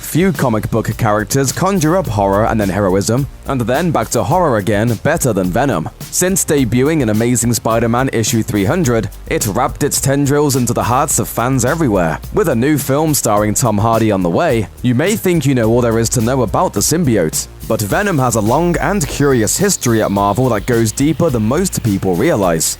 Few comic book characters conjure up horror and then heroism, and then back to horror again better than Venom. Since debuting in Amazing Spider-Man issue 300, it wrapped its tendrils into the hearts of fans everywhere. With a new film starring Tom Hardy on the way, you may think you know all there is to know about the symbiote. But Venom has a long and curious history at Marvel that goes deeper than most people realize.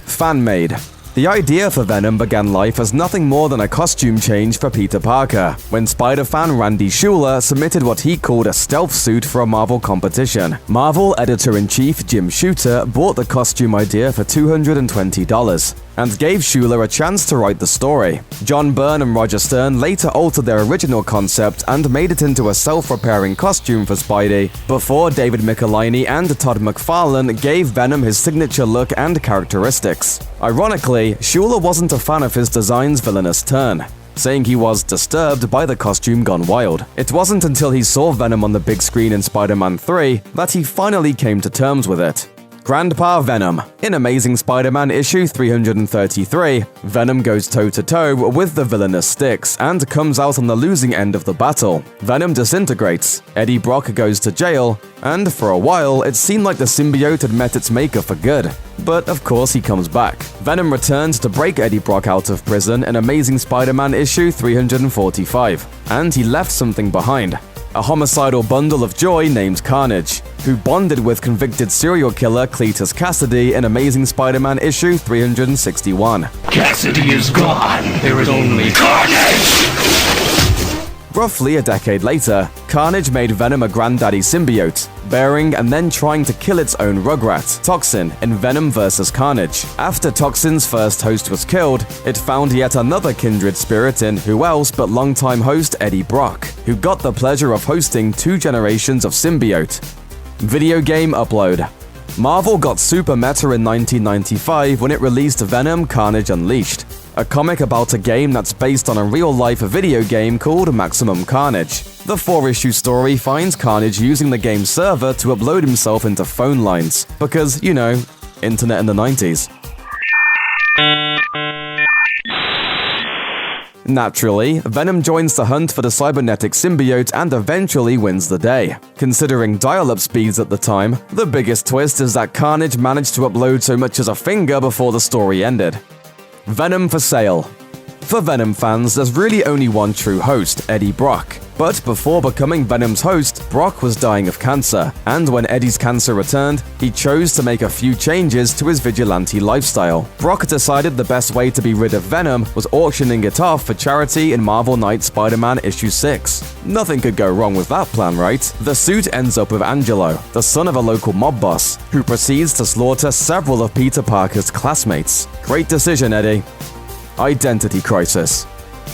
Fan-made. The idea for Venom began life as nothing more than a costume change for Peter Parker, when Spider-fan Randy Schueller submitted what he called a stealth suit for a Marvel competition. Marvel editor-in-chief Jim Shooter bought the costume idea for $220 and gave Schueller a chance to write the story. John Byrne and Roger Stern later altered their original concept and made it into a self-repairing costume for Spidey, before David Michelinie and Todd McFarlane gave Venom his signature look and characteristics. Ironically, Schueller wasn't a fan of his design's villainous turn, saying he was disturbed by the costume gone wild. It wasn't until he saw Venom on the big screen in Spider-Man 3 that he finally came to terms with it. Grandpa Venom. In Amazing Spider-Man issue 333, Venom goes toe-to-toe with the villainous Styx and comes out on the losing end of the battle. Venom disintegrates, Eddie Brock goes to jail, and for a while it seemed like the symbiote had met its maker for good. But of course he comes back. Venom returns to break Eddie Brock out of prison in Amazing Spider-Man issue 345, and he left something behind. A homicidal bundle of joy named Carnage, who bonded with convicted serial killer Cletus Cassidy in Amazing Spider-Man issue 361. Cassidy is gone. There is only Carnage! Roughly a decade later, Carnage made Venom a granddaddy symbiote, bearing and then trying to kill its own Rugrat, Toxin, in Venom vs. Carnage. After Toxin's first host was killed, it found yet another kindred spirit in who else but longtime host Eddie Brock, who got the pleasure of hosting 2 generations of symbiote. Video game upload. Marvel got super meta in 1995 when it released Venom Carnage Unleashed, a comic about a game that's based on a real-life video game called Maximum Carnage. The 4-issue story finds Carnage using the game's server to upload himself into phone lines, because, you know, internet in the 90s. Naturally, Venom joins the hunt for the cybernetic symbiote and eventually wins the day. Considering dial-up speeds at the time, the biggest twist is that Carnage managed to upload so much as a finger before the story ended. Venom for sale. For Venom fans, there's really only one true host, Eddie Brock. But before becoming Venom's host, Brock was dying of cancer, and when Eddie's cancer returned, he chose to make a few changes to his vigilante lifestyle. Brock decided the best way to be rid of Venom was auctioning it off for charity in Marvel Knight Spider-Man issue 6. Nothing could go wrong with that plan, right? The suit ends up with Angelo, the son of a local mob boss, who proceeds to slaughter several of Peter Parker's classmates. Great decision, Eddie. Identity crisis.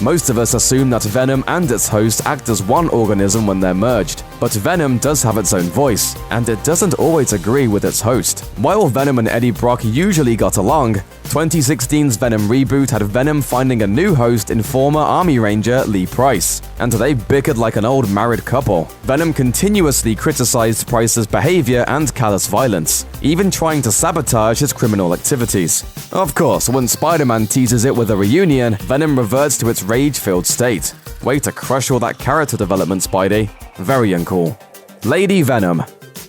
Most of us assume that Venom and its host act as one organism when they're merged, but Venom does have its own voice, and it doesn't always agree with its host. While Venom and Eddie Brock usually got along, 2016's Venom reboot had Venom finding a new host in former Army Ranger Lee Price, and they bickered like an old married couple. Venom continuously criticized Price's behavior and callous violence, even trying to sabotage his criminal activities. Of course, when Spider-Man teases it with a reunion, Venom reverts to its rage-filled state. Way to crush all that character development, Spidey. Very uncool. Lady Venom.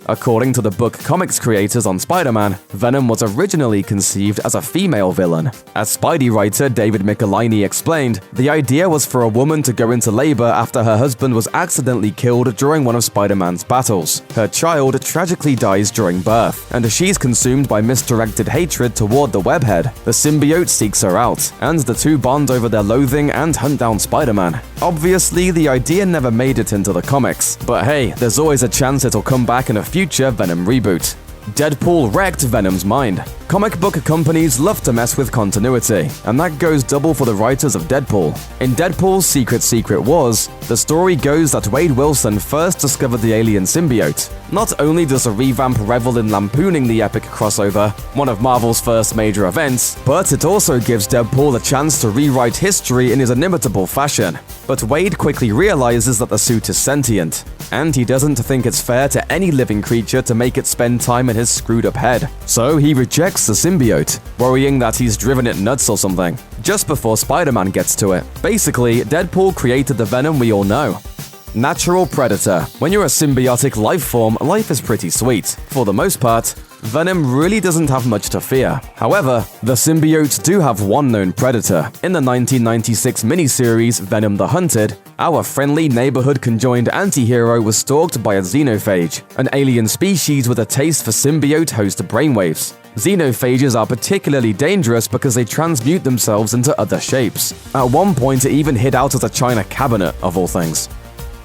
According to the book comics creators on Spider-Man, Venom was originally conceived as a female villain. As Spidey writer David Michelinie explained, the idea was for a woman to go into labor after her husband was accidentally killed during one of Spider-Man's battles. Her child tragically dies during birth, and she's consumed by misdirected hatred toward the webhead. The symbiote seeks her out, and the two bond over their loathing and hunt down Spider-Man. Obviously, the idea never made it into the comics, but hey, there's always a chance it'll come back in a future Venom reboot. Deadpool wrecked Venom's mind. Comic book companies love to mess with continuity, and that goes double for the writers of Deadpool. In Deadpool's Secret Wars, the story goes that Wade Wilson first discovered the alien symbiote. Not only does the revamp revel in lampooning the epic crossover, one of Marvel's first major events, but it also gives Deadpool a chance to rewrite history in his inimitable fashion. But Wade quickly realizes that the suit is sentient, and he doesn't think it's fair to any living creature to make it spend time in his screwed-up head. So he rejects the symbiote, worrying that he's driven it nuts or something, just before Spider-Man gets to it. Basically, Deadpool created the Venom we all know. Natural predator. When you're a symbiotic life form, life is pretty sweet. For the most part, Venom really doesn't have much to fear. However, the symbiotes do have one known predator. In the 1996 miniseries Venom the Hunted, our friendly neighborhood conjoined anti-hero was stalked by a xenophage, an alien species with a taste for symbiote host brainwaves. Xenophages are particularly dangerous because they transmute themselves into other shapes. At one point, it even hid out of the china cabinet, of all things.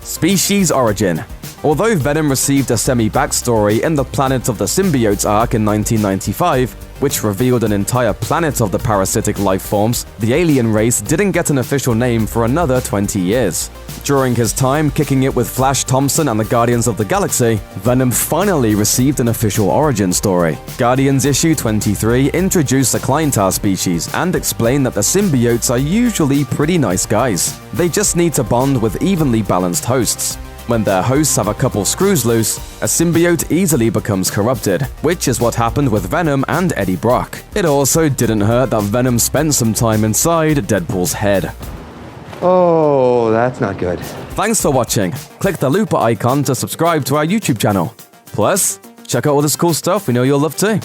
Species origin. Although Venom received a semi-backstory in the Planet of the Symbiotes arc in 1995, which revealed an entire planet of the parasitic life forms, the alien race didn't get an official name for another 20 years. During his time kicking it with Flash Thompson and the Guardians of the Galaxy, Venom finally received an official origin story. Guardians issue 23 introduced the Kleintar species and explained that the symbiotes are usually pretty nice guys. They just need to bond with evenly balanced hosts. When their hosts have a couple screws loose, a symbiote easily becomes corrupted, which is what happened with Venom and Eddie Brock. It also didn't hurt that Venom spent some time inside Deadpool's head. Oh, that's not good. Thanks for watching. Click the looper icon to subscribe to our YouTube channel. Plus, check out all this cool stuff we know you'll love too.